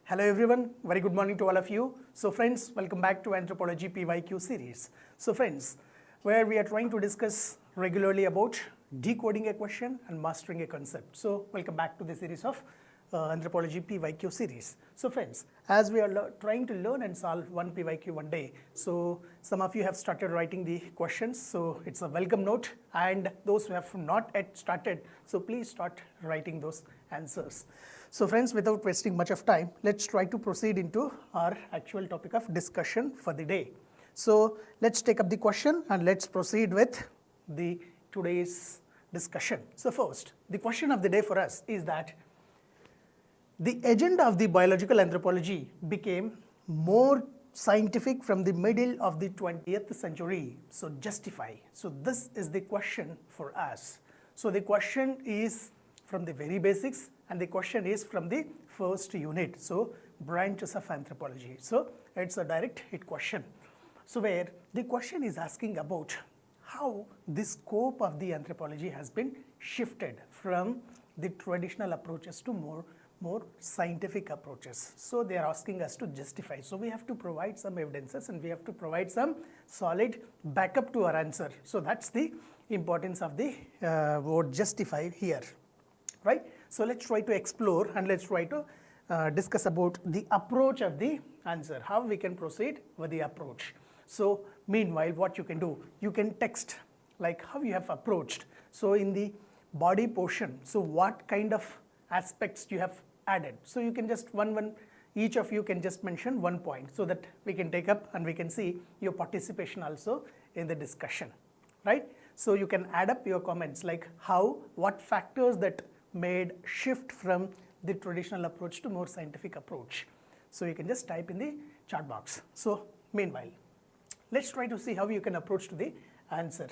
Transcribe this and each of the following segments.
Hello everyone, very good morning to all of you. So friends, welcome back to Anthropology PYQ series. So friends, where we are trying to discuss regularly about decoding a question and mastering a concept. So welcome back to the series of Anthropology PYQ series. So friends, as we are trying to learn and solve one PYQ one day, so some of you have started writing the questions, so it's a welcome note, and those who have not yet started, so please start writing those answers. So friends, without wasting much of time, let's try to proceed into our actual topic of discussion for the day. So let's take up the question and let's proceed with the today's discussion. So first, the question of the day for us is that the agenda of the biological anthropology became more scientific from the middle of the 20th century. So justify. So this is the question for us. So the question is from the very basics, and the question is from the first unit, so branches of anthropology. So it's a direct hit question. So where the question is asking about how the scope of the anthropology has been shifted from the traditional approaches to more scientific approaches. So they are asking us to justify. So we have to provide some evidences and we have to provide some solid backup to our answer. So that's the importance of the word justify here, right? So let's try to explore and let's try to discuss about the approach of the answer, how we can proceed with the approach. So meanwhile, what you can do, you can text like how you have approached. So in the body portion, so what kind of aspects you have added. So you can just each of you can just mention one point so that we can take up and we can see your participation also in the discussion, right? So you can add up your comments like what factors that made shift from the traditional approach to more scientific approach. So you can just type in the chat box. So meanwhile, let's try to see how you can approach to the answer.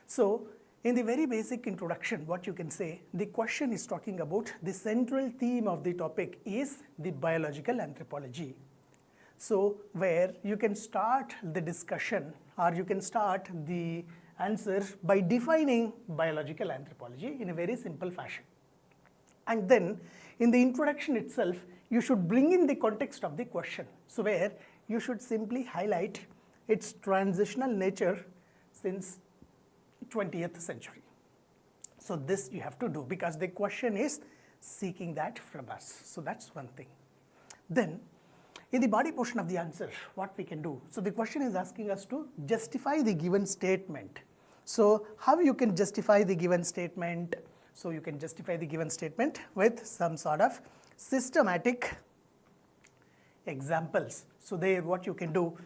So in the very basic introduction, what you can say, the question is talking about the central theme of the topic is the biological anthropology. So where you can start the discussion or you can start the answer by defining biological anthropology in a very simple fashion. And then in the introduction itself, you should bring in the context of the question. So where you should simply highlight its transitional nature since 20th century. So this you have to do because the question is seeking that from us. So that's one thing. Then in the body portion of the answer, what we can do? So the question is asking us to justify the given statement. So how you can justify the given statement? So you can justify the given statement with some sort of systematic examples. So there what you can do,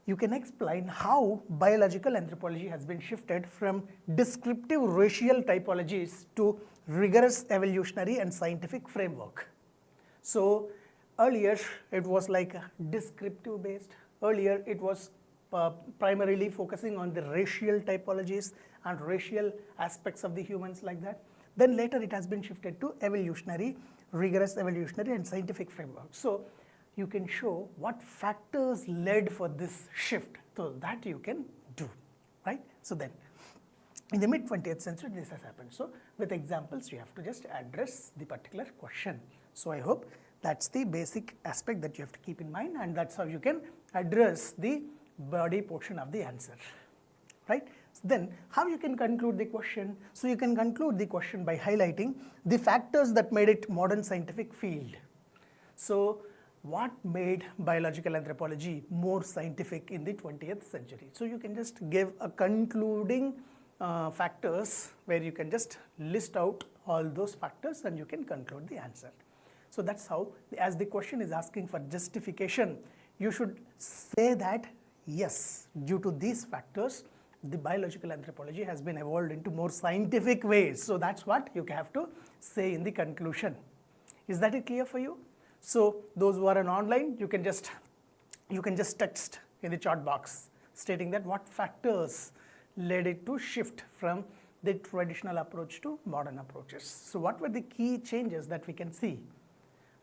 you can explain how biological anthropology has been shifted from descriptive racial typologies to rigorous evolutionary and scientific framework. So earlier it was like descriptive based. Earlier it was primarily focusing on the racial typologies and racial aspects of the humans like that. Then later it has been shifted to evolutionary, rigorous evolutionary and scientific framework. So you can show what factors led for this shift, so that you can do, right? So then in the mid 20th century this has happened. So with examples you have to just address the particular question. So I hope that's the basic aspect that you have to keep in mind, and that's how you can address the body portion of the answer, right? So then how you can conclude the question? So you can conclude the question by highlighting the factors that made it modern scientific field. So what made biological anthropology more scientific in the 20th century? So you can just give a concluding factors where you can just list out all those factors and you can conclude the answer. So that's how, as the question is asking for justification, you should say that yes, due to these factors, the biological anthropology has been evolved into more scientific ways. So that's what you have to say in the conclusion. Is that clear for you? So those who are online, you can just text in the chat box stating that what factors led it to shift from the traditional approach to modern approaches. So what were the key changes that we can see,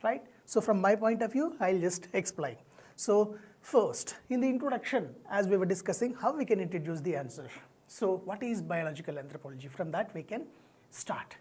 right? So from my point of view, I'll just explain. So first, in the introduction, as we were discussing, how we can introduce the answer. So what is biological anthropology? From that we can start.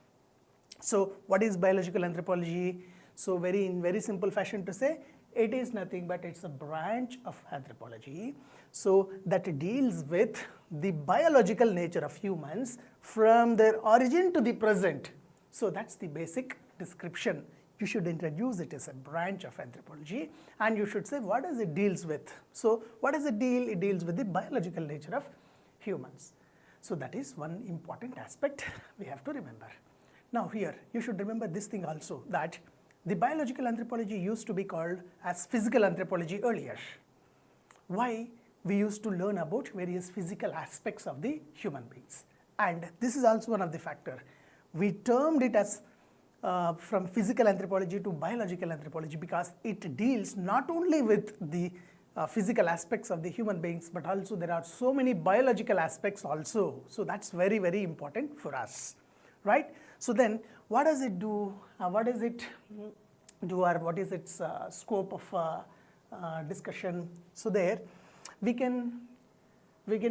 So what is biological anthropology? So in very simple fashion to say, it is nothing but it's a branch of anthropology. So that deals with the biological nature of humans from their origin to the present. So that's the basic description. You should introduce it as a branch of anthropology, and you should say what does it deals with. So what does it deal? It deals with the biological nature of humans. So that is one important aspect we have to remember. Now here, you should remember this thing also, that the biological anthropology used to be called as physical anthropology earlier. Why? We used to learn about various physical aspects of the human beings. And this is also one of the factors. We termed it as from physical anthropology to biological anthropology because it deals not only with the physical aspects of the human beings, but also there are so many biological aspects also. So that's very, very important for us, right? So then what does it do? What does it do, or what is its scope of discussion? So there we can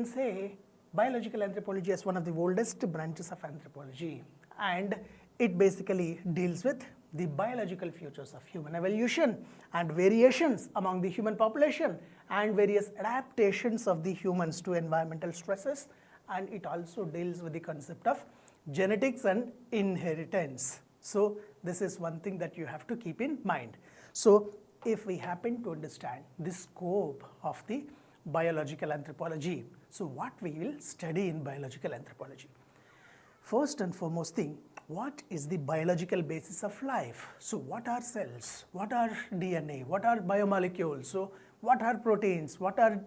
say biological anthropology as one of the oldest branches of anthropology, and it basically deals with the biological features of human evolution and variations among the human population and various adaptations of the humans to environmental stresses, and it also deals with the concept of genetics and inheritance. So this is one thing that you have to keep in mind. So if we happen to understand the scope of the biological anthropology, so what we will study in biological anthropology? First and foremost thing, what is the biological basis of life? So what are cells? What are DNA? What are biomolecules? So what are proteins? What are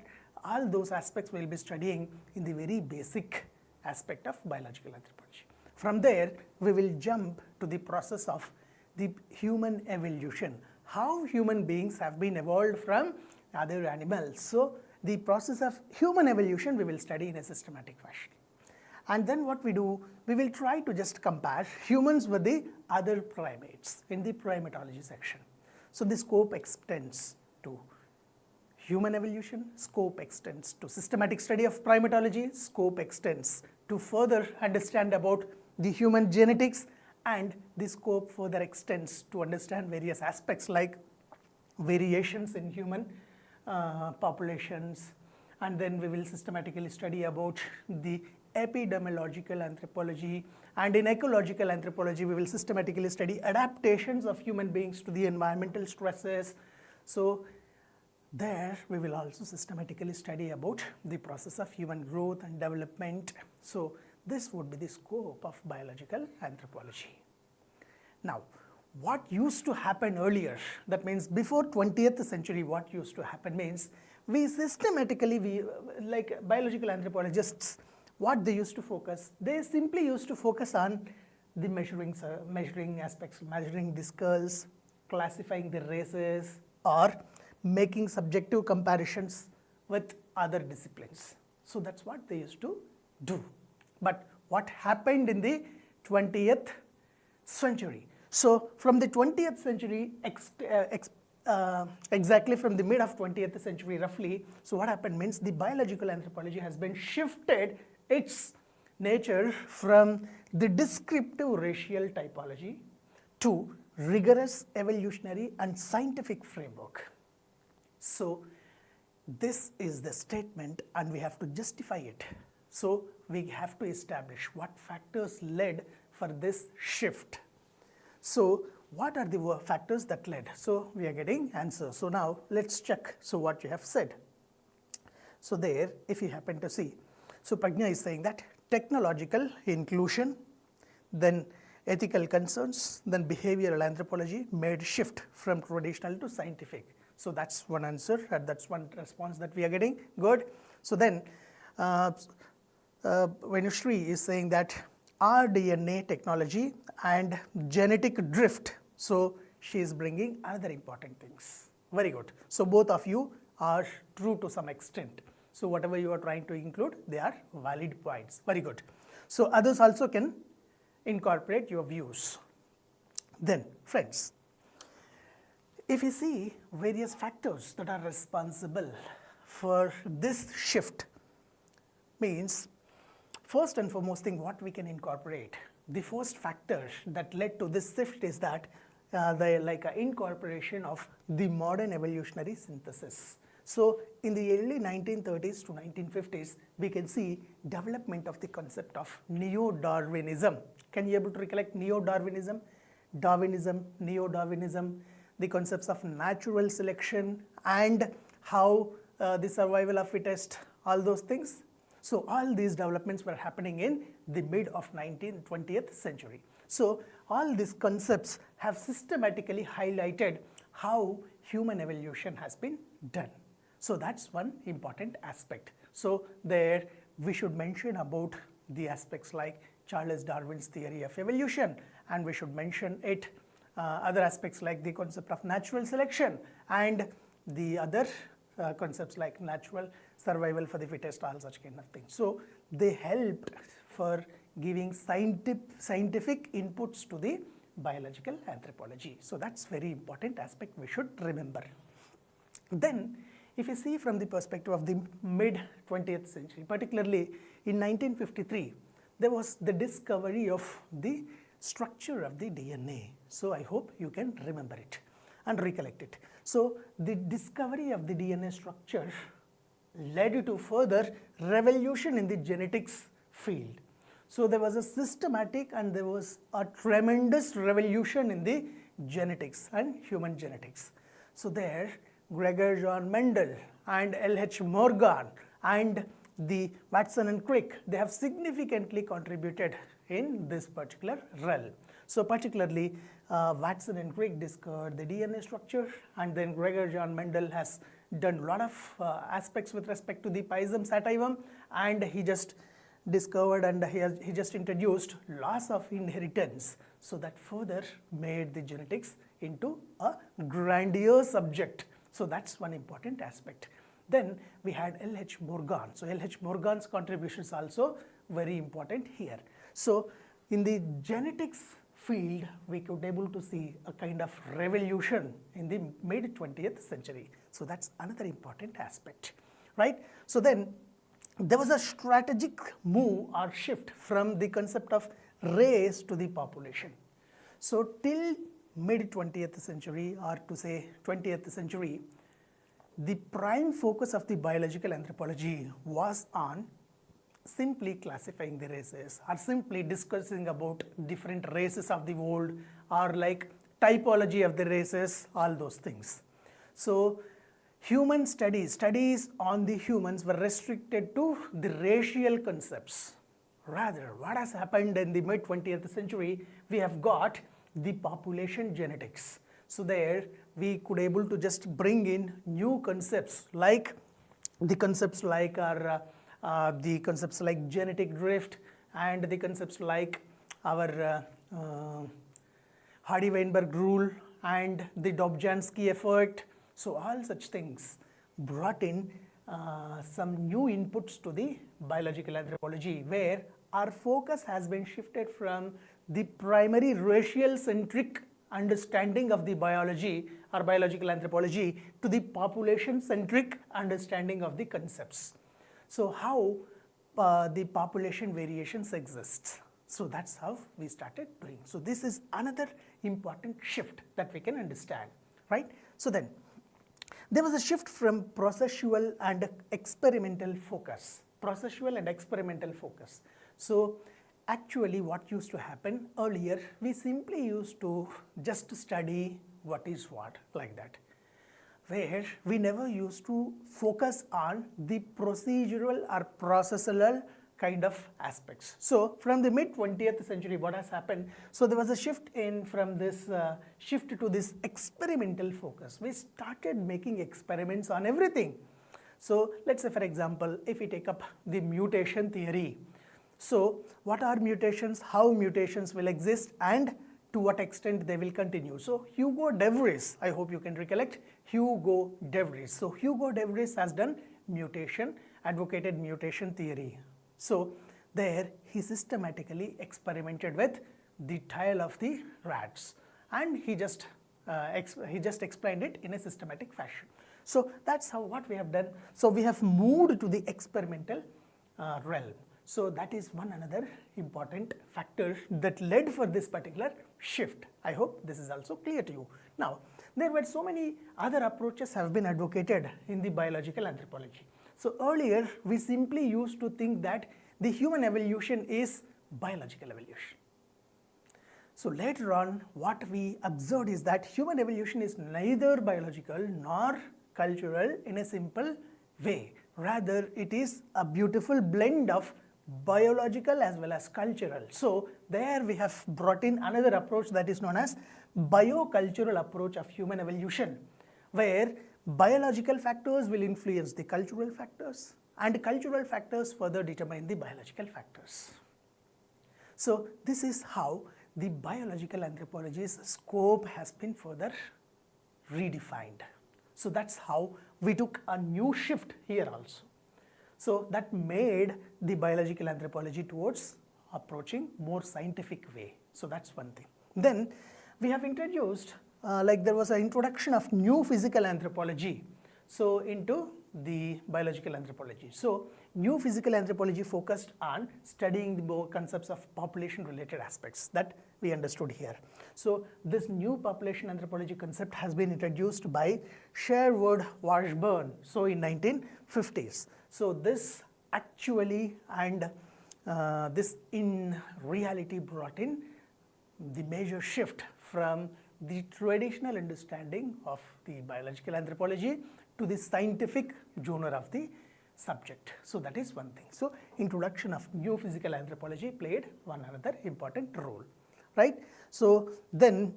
all those aspects we'll be studying in the very basic aspect of biological anthropology. From there, we will jump to the process of the human evolution, how human beings have been evolved from other animals. So the process of human evolution we will study in a systematic fashion. And then what we do, we will try to just compare humans with the other primates in the primatology section. So the scope extends to human evolution, scope extends to systematic study of primatology, scope extends to further understand about the human genetics, and the scope further extends to understand various aspects like variations in human populations, and then we will systematically study about the epidemiological anthropology, and in ecological anthropology we will systematically study adaptations of human beings to the environmental stresses. So there we will also systematically study about the process of human growth and development. So this would be the scope of biological anthropology. Now, what used to happen earlier, that means before 20th century, what used to happen means we systematically, like biological anthropologists, what they used to focus, they simply used to focus on the measuring aspects, measuring the skulls, classifying the races, or making subjective comparisons with other disciplines. So that's what they used to do. But what happened in the 20th century? So from the 20th century, exactly from the mid of 20th century roughly, so what happened means the biological anthropology has been shifted its nature from the descriptive racial typology to rigorous evolutionary and scientific framework. So this is the statement and we have to justify it. So we have to establish what factors led for this shift. So what are the factors that led? So we are getting answers. So now let's check. So what you have said. So there, if you happen to see, so Prajna is saying that technological inclusion, then ethical concerns, then behavioral anthropology made shift from traditional to scientific. So that's one answer, and that's one response that we are getting. Good. So then Venushree is saying that rDNA technology and genetic drift. So she is bringing another important things. Very good. So both of you are true to some extent. So whatever you are trying to include, they are valid points. Very good. So others also can incorporate your views. Then friends, if you see various factors that are responsible for this shift, means first and foremost thing what we can incorporate, the first factor that led to this shift is that the incorporation of the modern evolutionary synthesis. So in the early 1930s to 1950s, we can see development of the concept of neo-Darwinism. Can you able to recollect neo-Darwinism? Darwinism, neo-Darwinism, the concepts of natural selection and how the survival of fittest, all those things. So all these developments were happening in the mid of 20th century. So all these concepts have systematically highlighted how human evolution has been done. So that's one important aspect. So there we should mention about the aspects like Charles Darwin's theory of evolution, and we should mention it other aspects like the concept of natural selection and the other concepts like natural survival for the fittest, all such kind of things. So they helped for giving scientific inputs to the biological anthropology. So that's very important aspect we should remember. Then if you see from the perspective of the mid 20th century, particularly in 1953, there was the discovery of the structure of the DNA. So I hope you can remember it and recollect it. So the discovery of the DNA structure led to further revolution in the genetics field. So there was a systematic and there was a tremendous revolution in the genetics and human genetics. So there Gregor John Mendel and L.H. Morgan and the Watson and Crick, they have significantly contributed in this particular realm. So particularly Watson and Crick discovered the DNA structure, and then Gregor John Mendel has done a lot of aspects with respect to the Pisum sativum, and he just discovered and he just introduced laws of inheritance. So that further made the genetics into a grandiose subject. So that's one important aspect. Then we had L.H. Morgan. So L.H. Morgan's contributions also very important here. So in the genetics field, we could able to see a kind of revolution in the mid 20th century. So that's another important aspect, right? So then there was a strategic move or shift from the concept of race to the population. So till mid 20th century, or to say 20th century, the prime focus of the biological anthropology was on simply classifying the races or simply discussing about different races of the world or like typology of the races, all those things. So human studies on the humans were restricted to the racial concepts. Rather, what has happened in the mid 20th century, we have got the population genetics. So there we could able to just bring in new concepts like the concepts like genetic drift and the concepts like our Hardy-Weinberg rule and the Dobzhansky effect. So all such things brought in some new inputs to the biological anthropology, where our focus has been shifted from the primary racial centric understanding of the biology or biological anthropology to the population centric understanding of the concepts. So how the population variations exist. So that's how we started doing. So this is another important shift that we can understand, right? So then there was a shift from processual and experimental focus. Processual and experimental focus. So actually what used to happen earlier, we simply used to just study what is what, like that, where we never used to focus on the procedural or processual kind of aspects. So from the mid 20th century, what has happened? So there was a shift in from this shift to this experimental focus. We started making experiments on everything. So let's say, for example, if we take up the mutation theory. So what are mutations, how mutations will exist, and to what extent they will continue. So Hugo de Vries, I hope you can recollect Hugo de Vries. So Hugo de Vries has done mutation, advocated mutation theory. So there he systematically experimented with the tail of the rats, and he just explained it in a systematic fashion. So that's how what we have done. So we have moved to the experimental realm. So that is one another important factor that led for this particular shift. I hope this is also clear to you. Now, there were so many other approaches have been advocated in the biological anthropology. So earlier, we simply used to think that the human evolution is biological evolution. So later on, what we observed is that human evolution is neither biological nor cultural in a simple way. Rather, it is a beautiful blend of biological as well as cultural. So there we have brought in another approach that is known as biocultural approach of human evolution, where biological factors will influence the cultural factors and cultural factors further determine the biological factors. So this is how the biological anthropology's scope has been further redefined. So that's how we took a new shift here also. So that made the biological anthropology towards approaching more scientific way. So that's one thing. Then we have introduced, like there was an introduction of new physical anthropology, so into the biological anthropology. So new physical anthropology focused on studying the concepts of population related aspects that we understood here. So this new population anthropology concept has been introduced by Sherwood Washburn, so in 1950s. So this actually and this in reality brought in the major shift from the traditional understanding of the biological anthropology to the scientific genre of the subject. So that is one thing. So introduction of new physical anthropology played one another important role, right? So then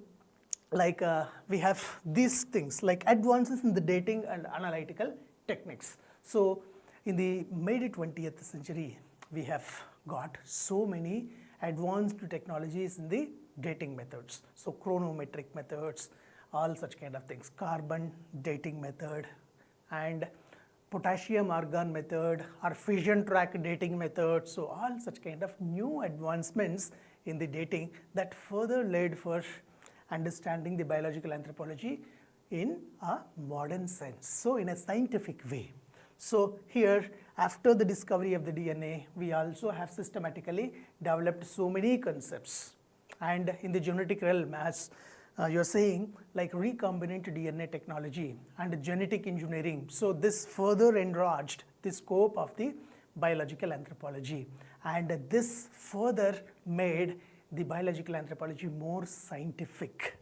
like we have these things like advances in the dating and analytical techniques. So in the mid-20th century, we have got so many advanced technologies in the dating methods. So chronometric methods, all such kind of things, carbon dating method and potassium argon method or fission track dating method. So all such kind of new advancements in the dating that further led for understanding the biological anthropology in a modern sense, so in a scientific way. So here, after the discovery of the DNA, we also have systematically developed so many concepts. And in the genetic realm, as you're saying, like recombinant DNA technology and genetic engineering. So this further enlarged the scope of the biological anthropology. And this further made the biological anthropology more scientific,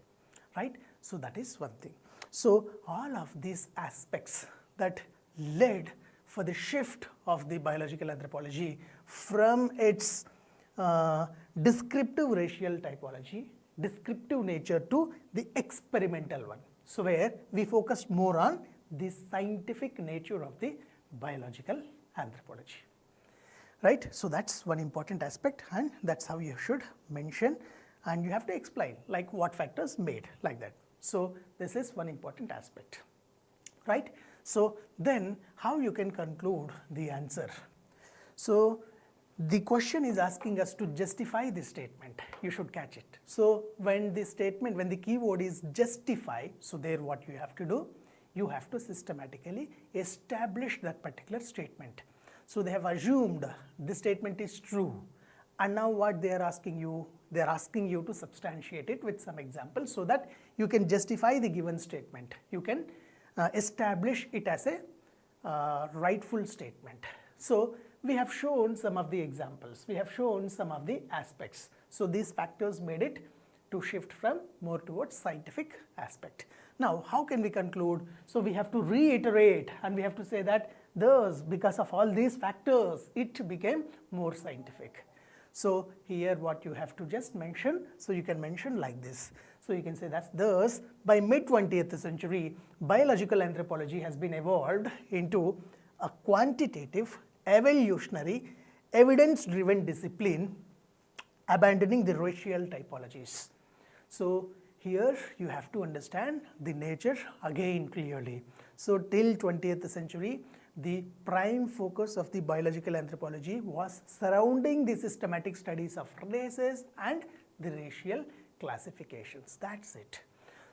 right? So that is one thing. So all of these aspects that led for the shift of the biological anthropology from its descriptive racial typology, descriptive nature to the experimental one. So where we focused more on the scientific nature of the biological anthropology, right? So that's one important aspect and that's how you should mention and you have to explain like what factors made like that. So this is one important aspect, right? So then how you can conclude the answer? So the question is asking us to justify the statement. You should catch it. So when the statement, when the keyword is justify, so there what you have to do, you have to systematically establish that particular statement. So they have assumed the statement is true. And now what they are asking you to substantiate it with some examples so that you can justify the given statement. You can establish it as a rightful statement. So we have shown some of the examples. We have shown some of the aspects. So these factors made it to shift from more towards scientific aspect. Now, how can we conclude? So we have to reiterate and we have to say that thus, because of all these factors, it became more scientific. So here what you have to just mention, so you can mention like this. So you can say that thus, by mid-20th century, biological anthropology has been evolved into a quantitative, evolutionary, evidence-driven discipline, abandoning the racial typologies. So here you have to understand the nature again clearly. So till 20th century, the prime focus of the biological anthropology was surrounding the systematic studies of races and the racial classifications. That's it.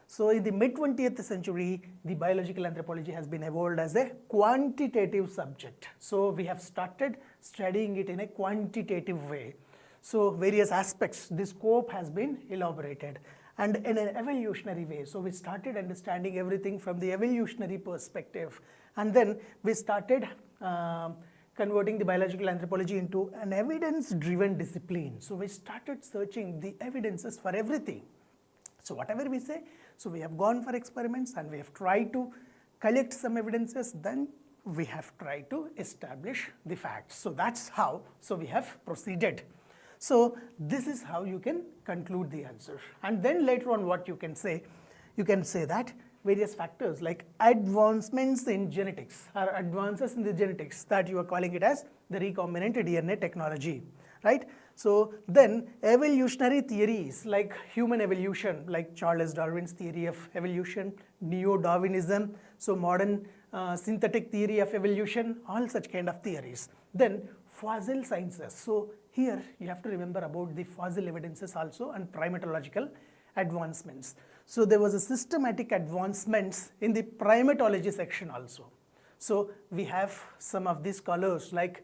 So in the mid-20th century, the biological anthropology has been evolved as a quantitative subject. So we have started studying it in a quantitative way. So various aspects, the scope has been elaborated and in an evolutionary way. So we started understanding everything from the evolutionary perspective, and then we started converting the biological anthropology into an evidence-driven discipline. So we started searching the evidences for everything. So whatever we say, so we have gone for experiments and we have tried to collect some evidences, then we have tried to establish the facts. So that's how, so we have proceeded. So this is how you can conclude the answer. And then later on what you can say that various factors like advancements in genetics or advances in the genetics, that you are calling it as the recombinant DNA technology, right? So then evolutionary theories like human evolution, like Charles Darwin's theory of evolution, neo-Darwinism, so modern synthetic theory of evolution, all such kind of theories. Then fossil sciences. So here you have to remember about the fossil evidences also and primatological advancements. So there was a systematic advancements in the primatology section also. So we have some of these scholars like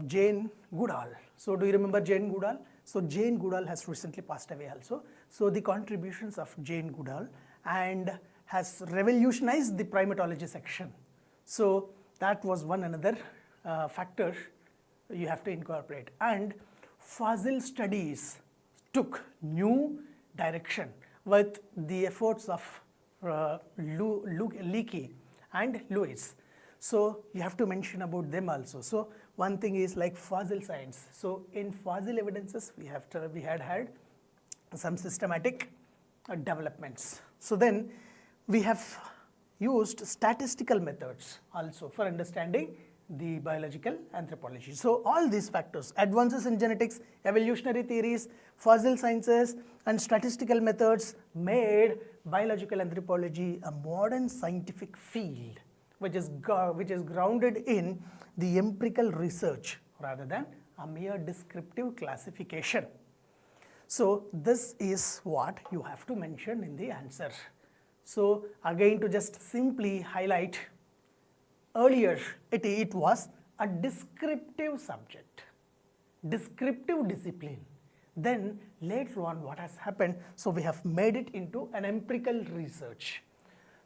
Jane Goodall. So do you remember Jane Goodall? So Jane Goodall has recently passed away also. So the contributions of Jane Goodall and has revolutionized the primatology section. So that was one another factor you have to incorporate. And fossil studies took new direction with the efforts of Leakey and Lewis. So you have to mention about them also. So one thing is like fossil science. So in fossil evidences, we had some systematic developments. So then we have used statistical methods also for understanding the biological anthropology. So all these factors, advances in genetics, evolutionary theories, fossil sciences and statistical methods made biological anthropology a modern scientific field which is grounded in the empirical research rather than a mere descriptive classification. So this is what you have to mention in the answer. So again, to just simply highlight, earlier it was a descriptive subject, descriptive discipline. Then later on what has happened, so we have made it into an empirical research.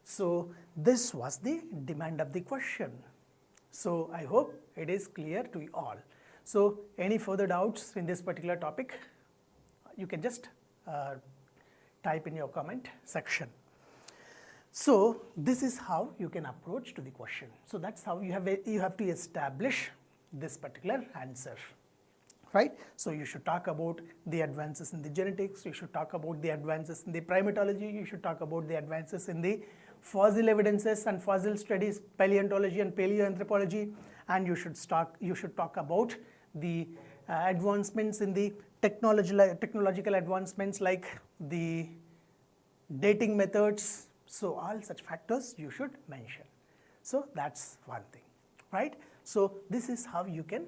So this was the demand of the question. So I hope it is clear to you all. So any further doubts in this particular topic, you can just type in your comment section. So this is how you can approach to the question. So that's how you have to establish this particular answer, right? So you should talk about the advances in the genetics, you should talk about the advances in the primatology, you should talk about the advances in the fossil evidences and fossil studies, paleontology and paleoanthropology, and you should talk about the advancements in the technological advancements like the dating methods. So all such factors you should mention. So that's one thing, right? So this is how you can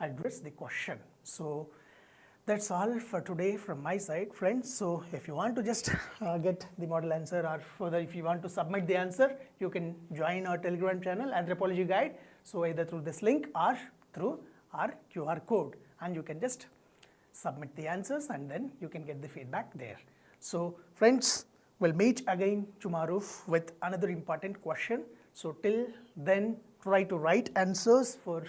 address the question. So that's all for today from my side, friends. So if you want to just get the model answer, or further if you want to submit the answer, you can join our Telegram channel, Anthropology Guide. So either through this link or through our QR code, and you can just submit the answers and then you can get the feedback there. So friends, we'll meet again tomorrow with another important question. So till then, try to write answers for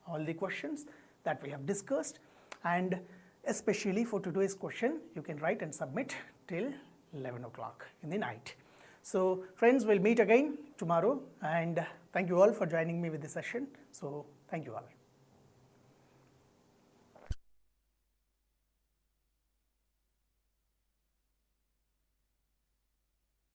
all the questions that we have discussed, and especially for today's question, you can write and submit till 11 o'clock in the night. So friends, we'll meet again tomorrow, and thank you all for joining me with this session. So thank you all.